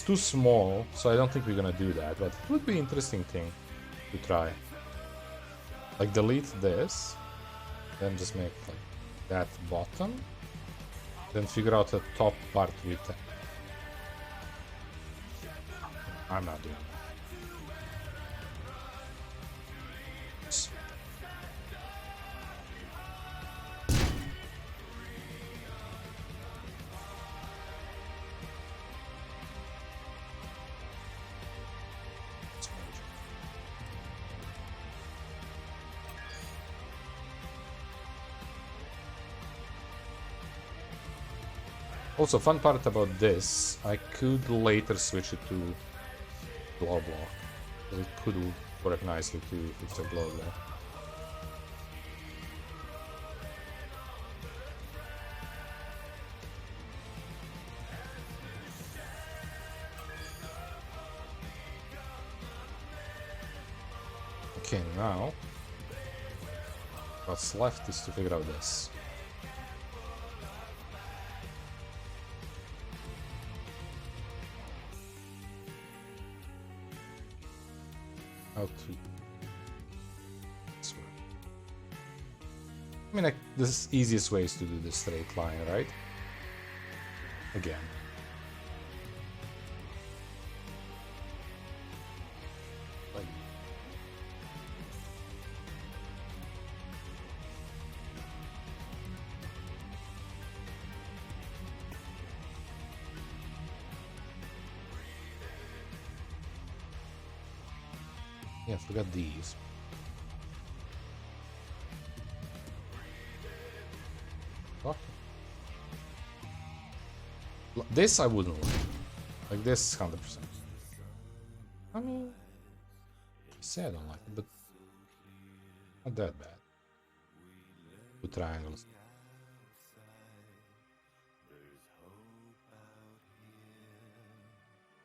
It's too small, so I don't think we're gonna do that, but it would be an interesting thing to try. Like, delete this, then just make like that bottom, then figure out the top part with it. I'm not doing that. Also, fun part about this, I could later switch it to blow block. It could work nicely too if it's a blow block. Okay, now what's left is to figure out this. How to this way. I mean, like, the easiest way is to do the straight line, right? Again. Like, yeah, forgot these. What? This I wouldn't like this 100%. I mean, I say I don't like it, but not that bad. Two triangles.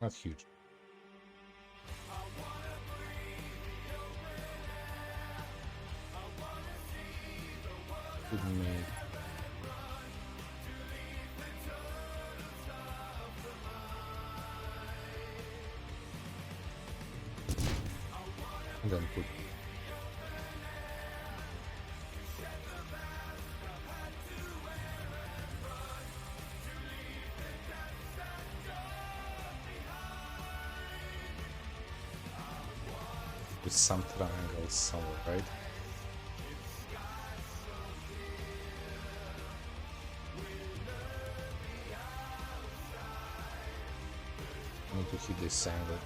Not huge. Could make and then put with some triangles somewhere, right? I need to hit this angle.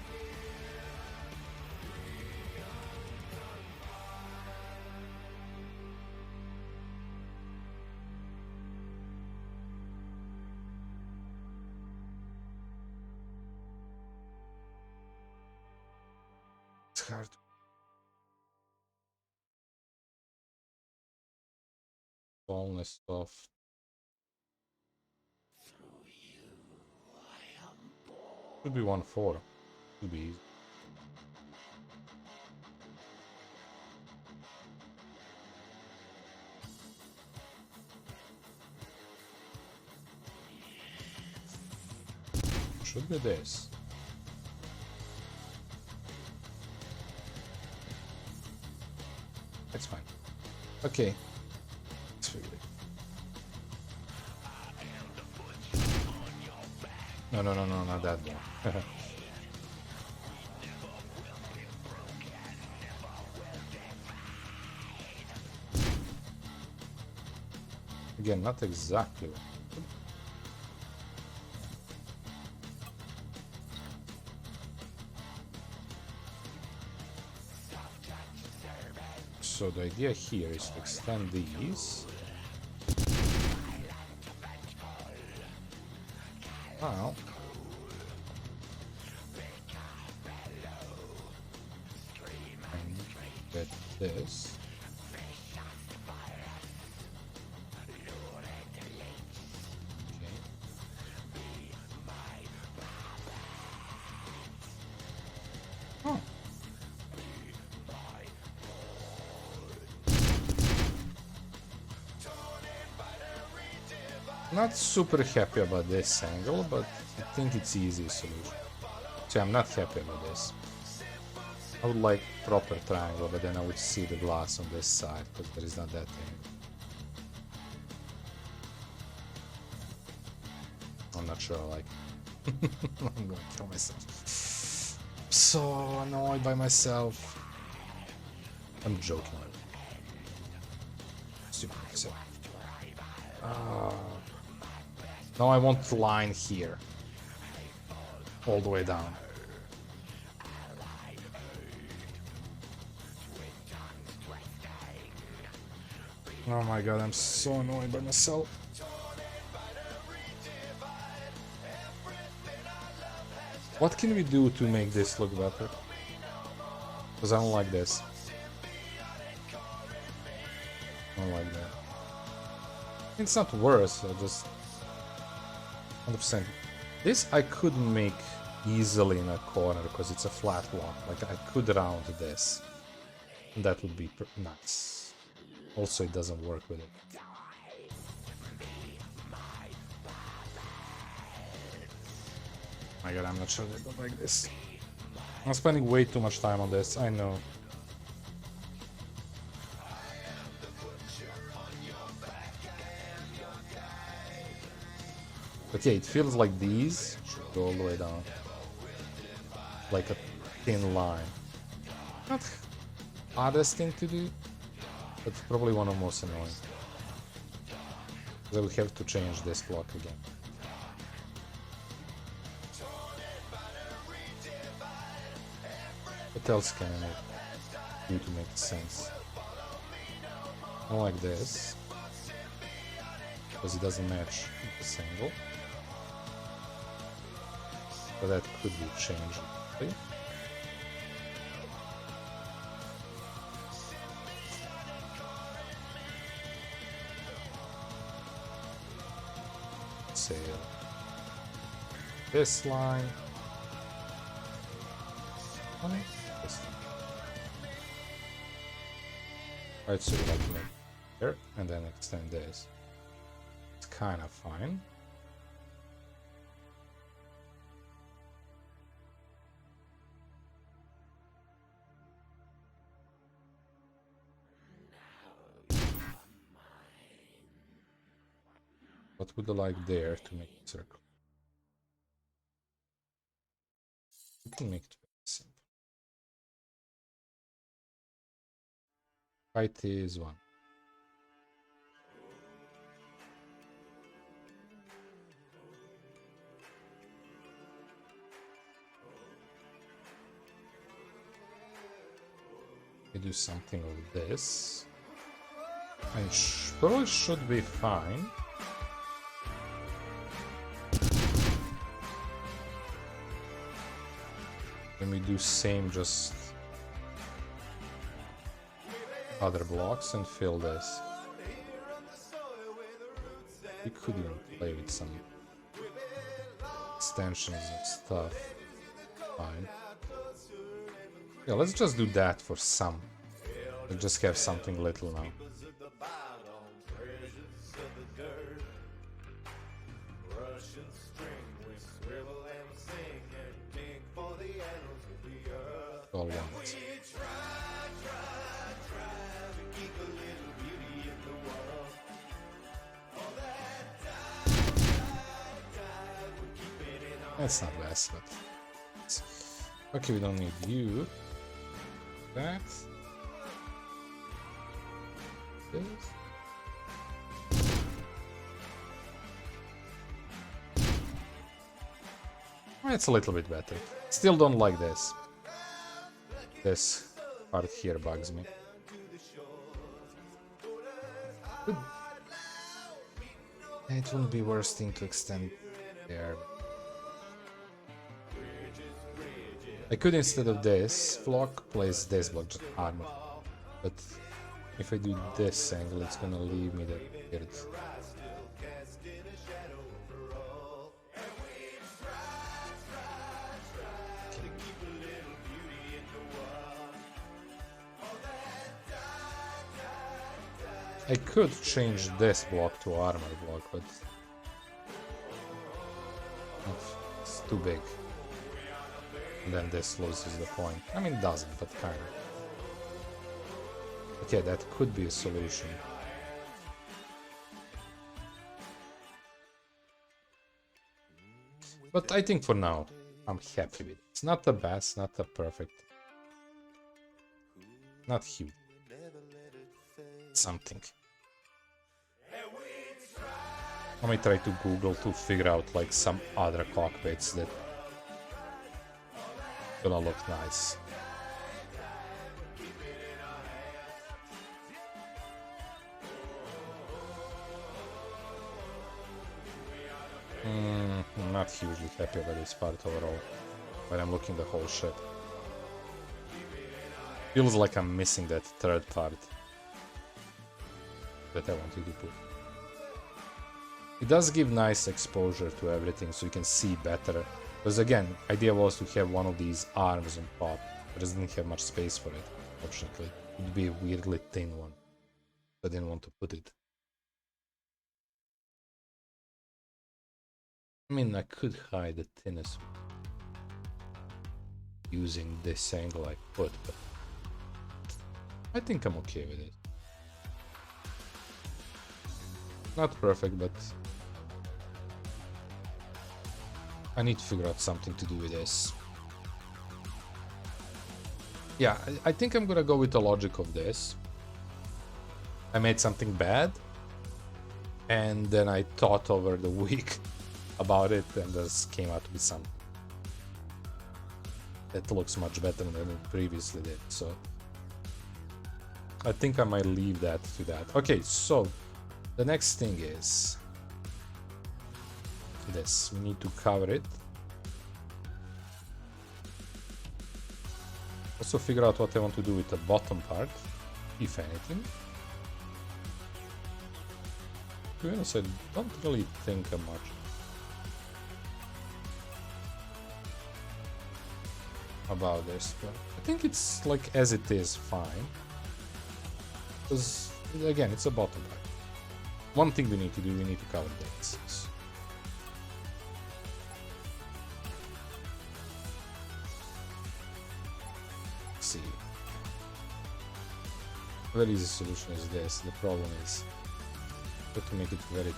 It's hard. Smallness of should be 1/4. Should be easy. Should be this. It's fine. Okay. Let's figure it. No, not that one. Again, not exactly. So the idea here is to extend these. Now, and get this. Not super happy about this angle, but I think it's the easiest solution. See, I'm not happy with this. I would like proper triangle, but then I would see the glass on this side, because there is not that thing. I'm not sure I like it. I'm gonna kill myself. So annoyed by myself. I'm joking. Stupid myself. Now I want the line here. All the way down. Oh my god, I'm so annoyed by myself. What can we do to make this look better? Because I don't like this. I don't like that. It's not worse, I just... 100%. This I could make easily in a corner because it's a flat block. Like, I could round this. And that would be nice. Also, it doesn't work with it. My god, I'm not sure they don't like this. I'm spending way too much time on this, I know. But yeah, it feels like these should go all the way down. Like a thin line. Not hardest thing to do, but probably one of the most annoying. Because I would have to change this block again. What else can I do to make sense? I don't like this. Because it doesn't match this angle. But that could be changed. Okay. Say this line. This line. Right, so we like to make here and then extend this. It's kind of fine. What would I like there to make a circle? We can make it very simple. Height is 1. We do something of this. And probably should be fine. Then we do same, just other blocks and fill this. We could even play with some extensions and stuff. Fine. Yeah, let's just do that for some. Let's just have something little now. All ones. That's not best, but okay, we don't need you. That. This. It's a little bit better. Still don't like this. This part here bugs me. But it wouldn't be worst thing to extend there. I could, instead of this block, place this block, just armor. But if I do this angle, it's gonna leave me the weird. I could change this block to armor block, but it's too big. And then this loses the point. I mean, it doesn't, but kind of. Okay, that could be a solution. But I think for now, I'm happy with it. It's not the best, not the perfect. Not huge. Something. Let me try to Google to figure out like some other cockpits that gonna look nice. I'm not hugely happy about this part overall, when I'm looking the whole ship. Feels like I'm missing that third part that I wanted to put. It does give nice exposure to everything, so you can see better. Because again, idea was to have one of these arms on top, but it doesn't have much space for it, fortunately. It would be a weirdly thin one. I didn't want to put it. I mean, I could hide the thinness using this angle I put, but I think I'm okay with it. Not perfect, but I need to figure out something to do with this. Yeah, I think I'm gonna go with the logic of this. I made something bad, and then I thought over the week about it, and just came out with something that looks much better than it previously did, so I think I might leave that to that. Okay, so the next thing is this. We need to cover it. Also figure out what I want to do with the bottom part, if anything. To be honest, I don't really think much about this, but I think it's like as it is fine. Because again, it's a bottom part. One thing we need to do, we need to cover the axis. Let's see. A very easy solution is this. The problem is to make it very thin.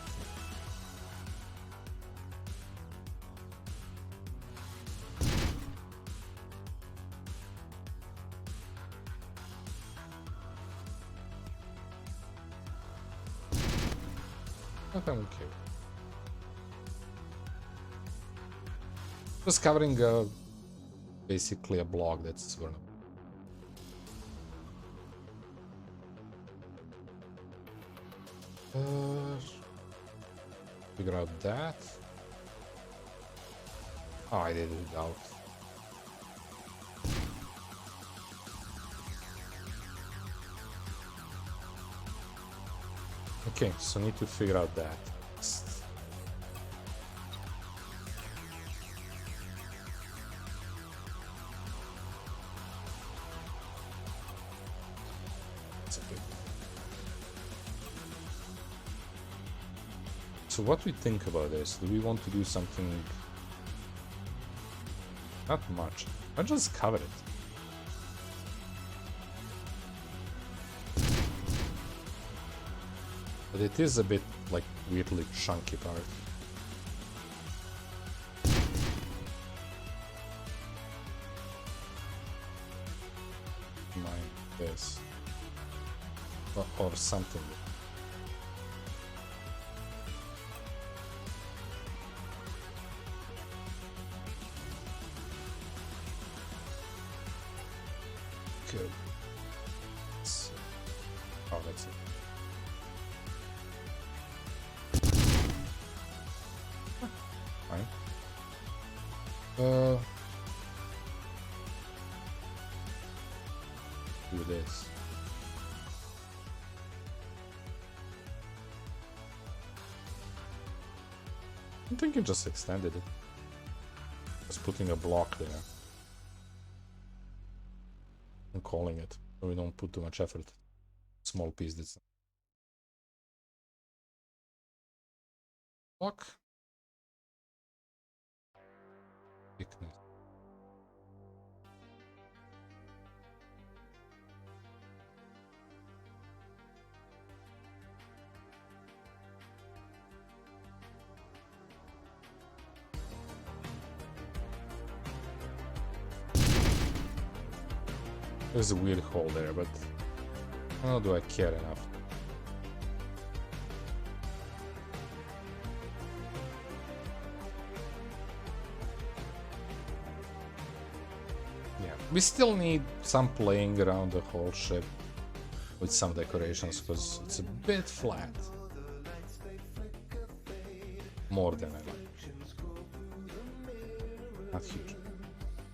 But I'm okay. Just covering basically a block that's gonna. Figure out that. Oh, I did it without. Okay, so need to figure out that. So what we think about this? Do we want to do something? Not much. I'll just cover it. But it is a bit like weirdly chunky part. Mind this. Or something. Good. Oh, that's it. Fine. Do this. I'm thinking just extended it. Just putting a block there. And calling it, so we don't put too much effort. Small piece that's block. Thickness. There's a weird hole there, but I don't know, do I care enough? Yeah, we still need some playing around the whole ship with some decorations, because it's a bit flat. More than I like. Not huge.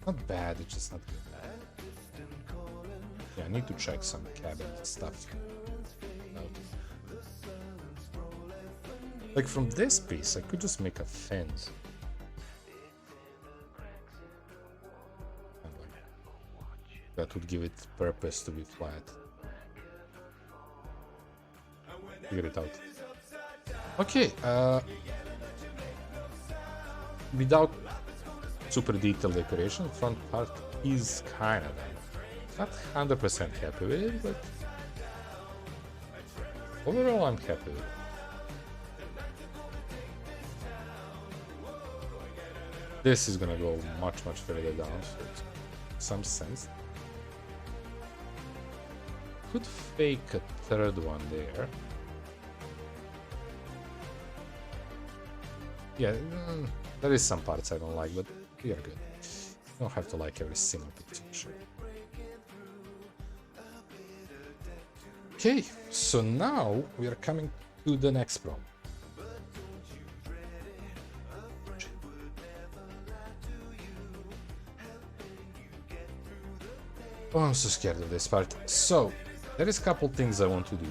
Not bad, it's just not good. Yeah, I need to check some cabinet stuff out. Like from this piece, I could just make a fence. And like, that would give it purpose to be flat. Figure it out. Okay, without super detailed decoration, front part is kind of done. Not 100% happy with it, but overall I'm happy with it. This is gonna go much further down, so it's some sense. Could fake a third one there. Yeah, there is some parts I don't like, but we are good. You don't have to like every single picture. Okay, so now we are coming to the next problem. Oh, I'm so scared of this part. So, there is a couple things I want to do.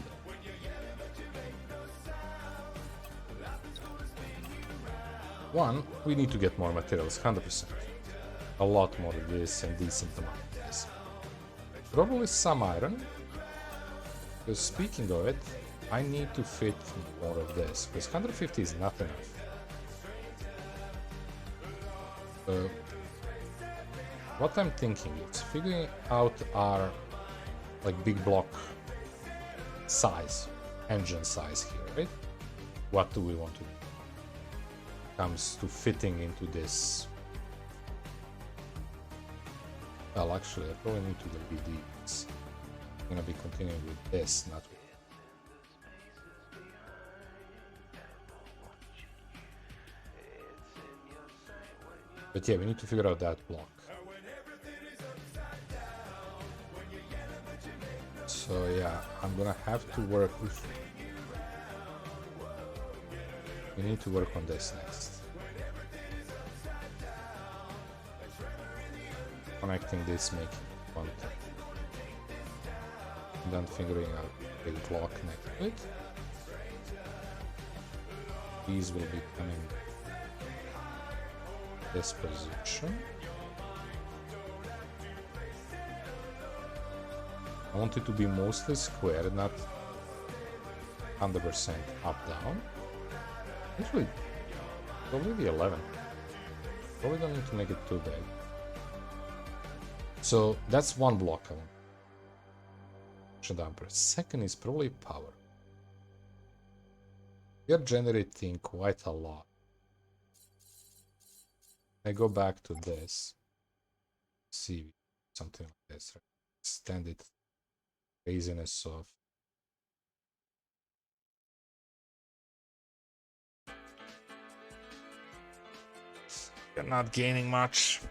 One, we need to get more materials, 100%. A lot more of this and decent amount of this. Probably some iron. Because speaking of it, I need to fit more of this, because 150 is not enough. What I'm thinking is figuring out our like big block size, engine size here, right? What do we want to do? Comes to fitting into this. Well, actually, I probably need to delete these. I'm gonna be continuing with this, not with. But yeah, we need to figure out that block. So yeah, I'm gonna have to work with. We need to work on this next. Connecting this, making one thing. And then figuring out the block next to it. These will be coming this position. I want it to be mostly square, not 100% up down. Actually, probably the 11. Probably don't need to make it too big. So that's one block I want. Damper. Second is probably power. We are generating quite a lot. I go back to this. See something like this. Extend it. Craziness of. You're not gaining much.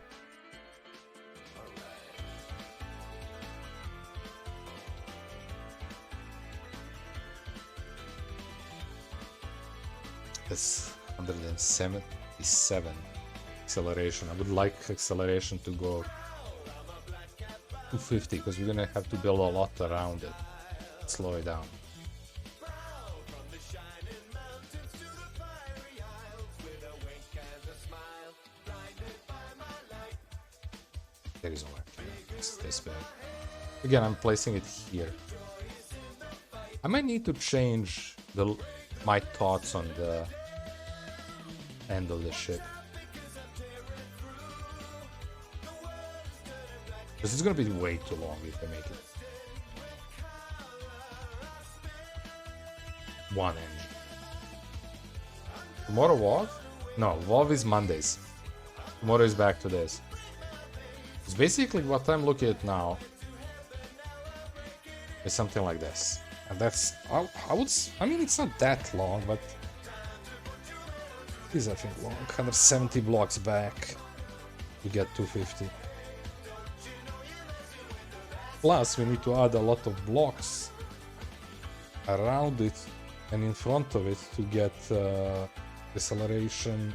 That's 177 acceleration. I would like acceleration to go 250 because we're gonna have to build a lot around it. Slow it down. There is no way. It's this bad. Again, I'm placing it here. I might need to change my thoughts on the end of the ship. This is gonna be way too long if I make it. One engine. Tomorrow WoW? No, WoW is Mondays. Tomorrow is back to this. It's basically what I'm looking at now It's something like this. And that's, I mean, it's not that long, but it is, I think, long. 170 blocks back to get 250. Plus, we need to add a lot of blocks around it and in front of it to get deceleration.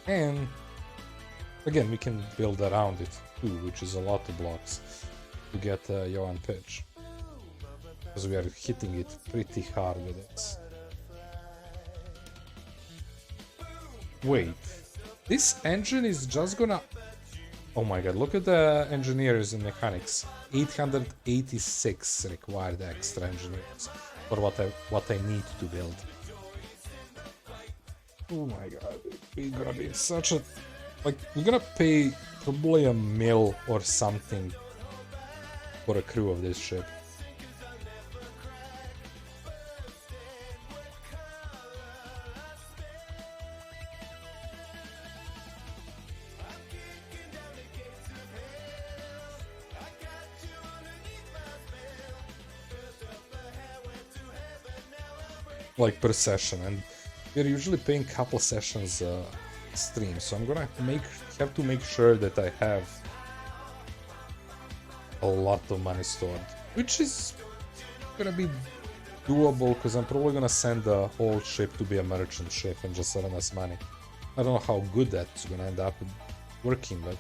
And again, we can build around it too, which is a lot of blocks to get yaw and pitch. Because we are hitting it pretty hard with this. Wait, this engine is just gonna... Oh my god, look at the engineers and mechanics. 886 required extra engineers for what I need to build. Oh my god, we're gonna be such a... Like, we're gonna pay probably $1 million or something for a crew of this ship. Like per session, and we're usually paying a couple sessions stream, so I'm gonna have to make sure that I have a lot of money stored, which is gonna be doable because I'm probably gonna send the whole ship to be a merchant ship and just earn us money. I don't know how good that's gonna end up working, but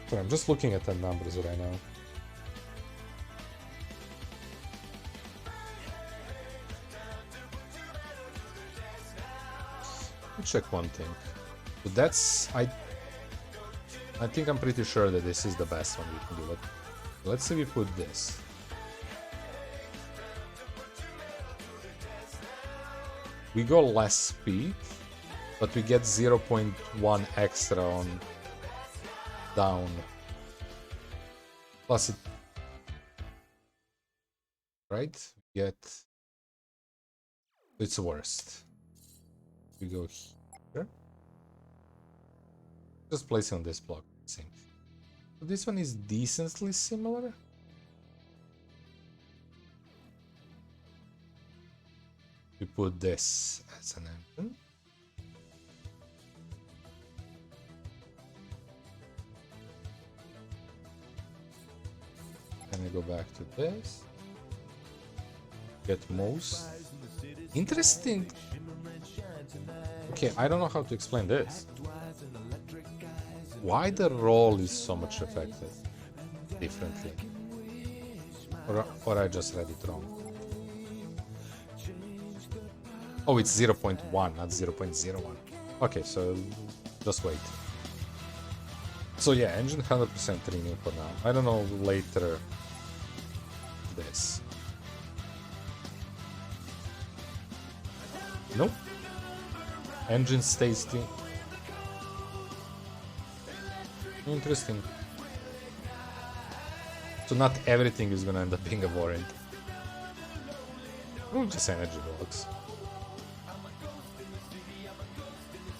sorry, I'm just looking at the numbers right now. Check one thing. So that's I think I'm pretty sure that this is the best one we can do. But let's say we put this. We go less speed, but we get 0.1 extra on down. Plus it, right? We get it's worst. We go here. Just place it on this block. Same. So this one is decently similar. We put this as an engine. And we go back to this. Get most. Interesting. Okay, I don't know how to explain this. Why the roll is so much affected differently? Or I just read it wrong. Oh, it's 0.1, not 0.01. Okay, so just wait. So yeah, engine 100% renew for now. I don't know later this. Nope. Engine stays still. Interesting. So not everything is gonna end up being a warrant. Oh, just energy blocks.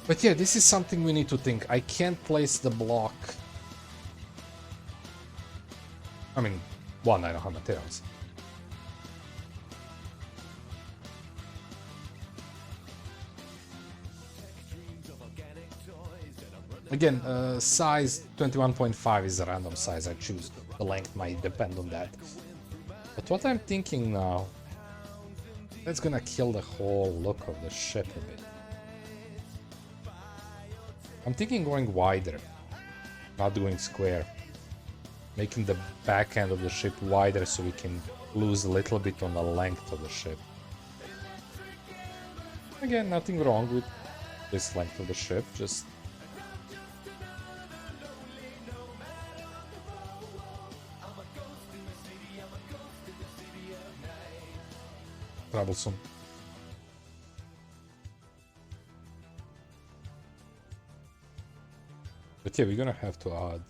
But yeah, this is something we need to think. I can't place the block. I mean, one, I don't have materials. Again, size 21.5 is a random size I choose. The length might depend on that. But what I'm thinking now, that's gonna kill the whole look of the ship a bit. I'm thinking going wider, not doing square. Making the back end of the ship wider so we can lose a little bit on the length of the ship. Again, nothing wrong with this length of the ship, just troublesome. But yeah, we're gonna have to add.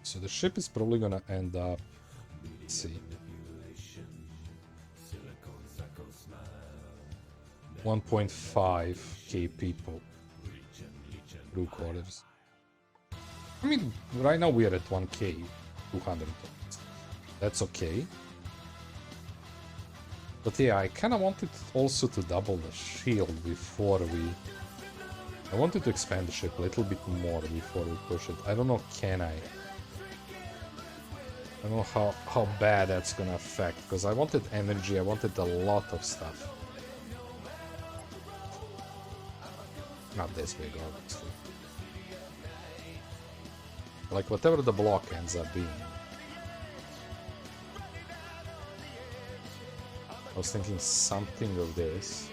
So the ship is probably gonna end up. Let's see. 1.5k people. Crew quarters. I mean, right now we are at 1k, 200 points. That's okay. But yeah, I kind of wanted also to double the shield before we... I wanted to expand the ship a little bit more before we push it. I don't know, can I? I don't know how bad that's gonna affect, because I wanted energy, I wanted a lot of stuff. Not this big, obviously. Like, whatever the block ends up being. I was thinking something of this.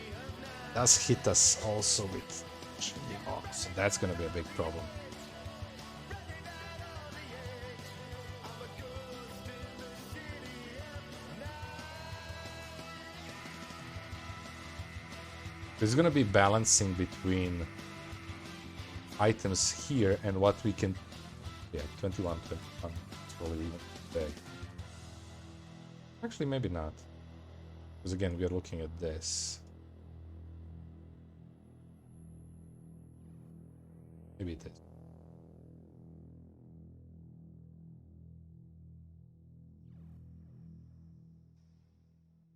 Does hit us also with Jidding, so that's gonna be a big problem. There's gonna be balancing between items here and what we can... Yeah, 21, 21. It's probably even big. Actually, maybe not. Because again, we are looking at this. Maybe it is.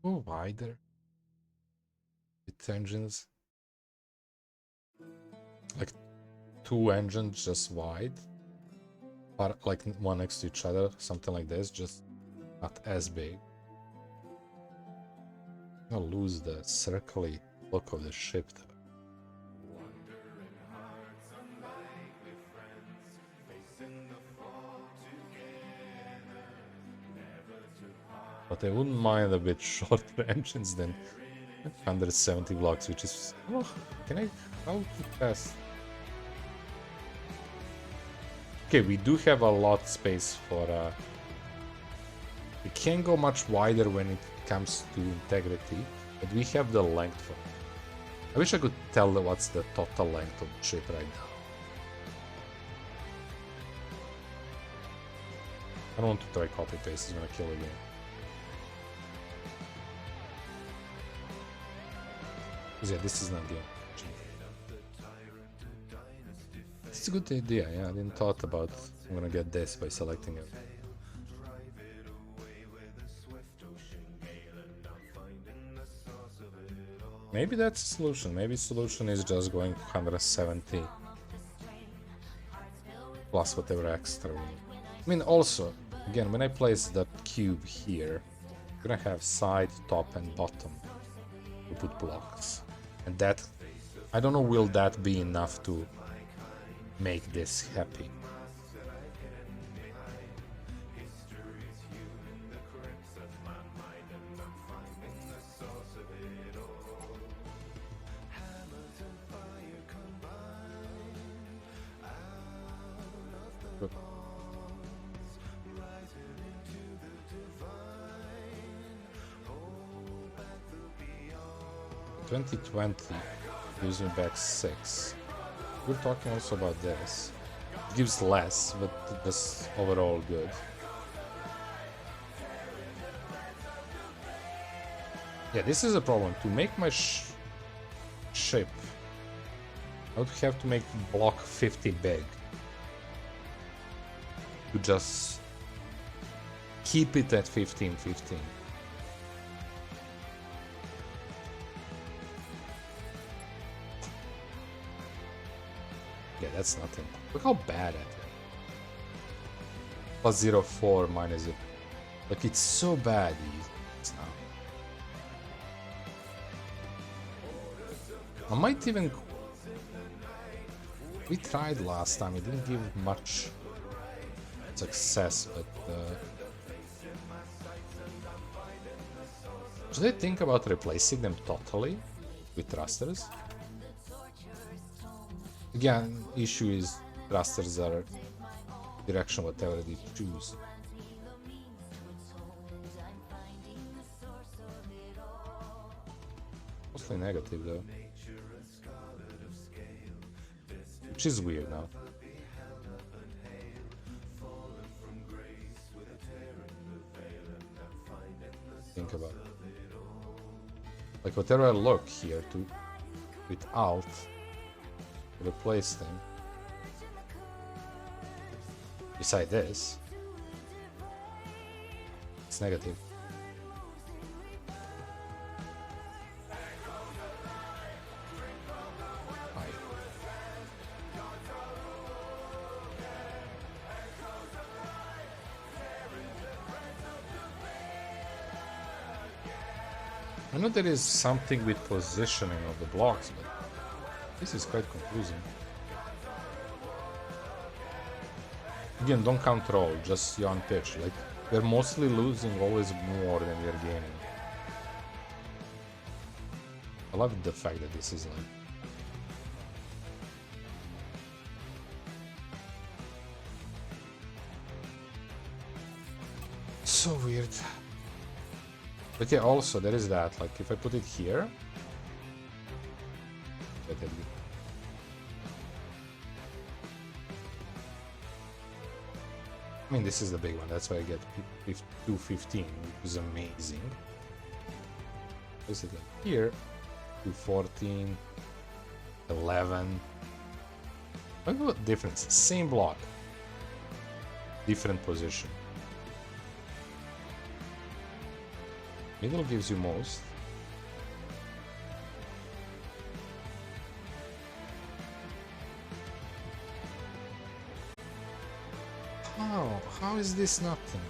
Go wider. With engines. Like 2 engines just wide. Like one next to each other. Something like this. Just not as big. I'm gonna lose the circly look of the ship though. But I wouldn't mind a bit shorter engines than 170 blocks, which is... Oh, can I... How to pass? Okay, we do have a lot of space for... We can't go much wider when it comes to integrity, but we have the length for it. I wish I could tell what's the total length of the ship right now. I don't want to try copy-paste, it's gonna kill again. Because yeah, this is not the option. It's a good idea, yeah, I didn't thought about I'm gonna get this by selecting it. Maybe that's the solution, maybe the solution is just going 170 plus whatever extra we need. I mean, also, again, when I place the cube here, I'm gonna have side, top and bottom to put blocks. And that, I don't know, will that be enough to make this happy? Good. 2020 gives me back 6. We're talking also about this. It gives less, but just overall good. Yeah, this is a problem. To make my ship, I would have to make block 50 big. To just keep it at 15-15. Yeah, that's nothing. Look how bad at it. Plus 0.4 minus it. Like, it's so bad. It's not. I might even... We tried last time, it didn't give much success, but... Should I think about replacing them totally with thrusters? Again, issue is thrusters are direction whatever they choose. Mostly negative though. Which is weird now. Think about it. Like whatever I look here to with Alt replace them. Beside this, it's negative. I know there is something with positioning of the blocks, but this is quite confusing. Again, don't count roll, just see on pitch. Like, we're mostly losing always more than we're gaining. I love the fact that this is like... so weird. But yeah, also there is that, like if I put it here, I mean this is the big one, that's why I get 215, which is amazing. Is it like here, 214, 11. Look at what difference, same block, different position. Middle gives you most. How? How is this nothing?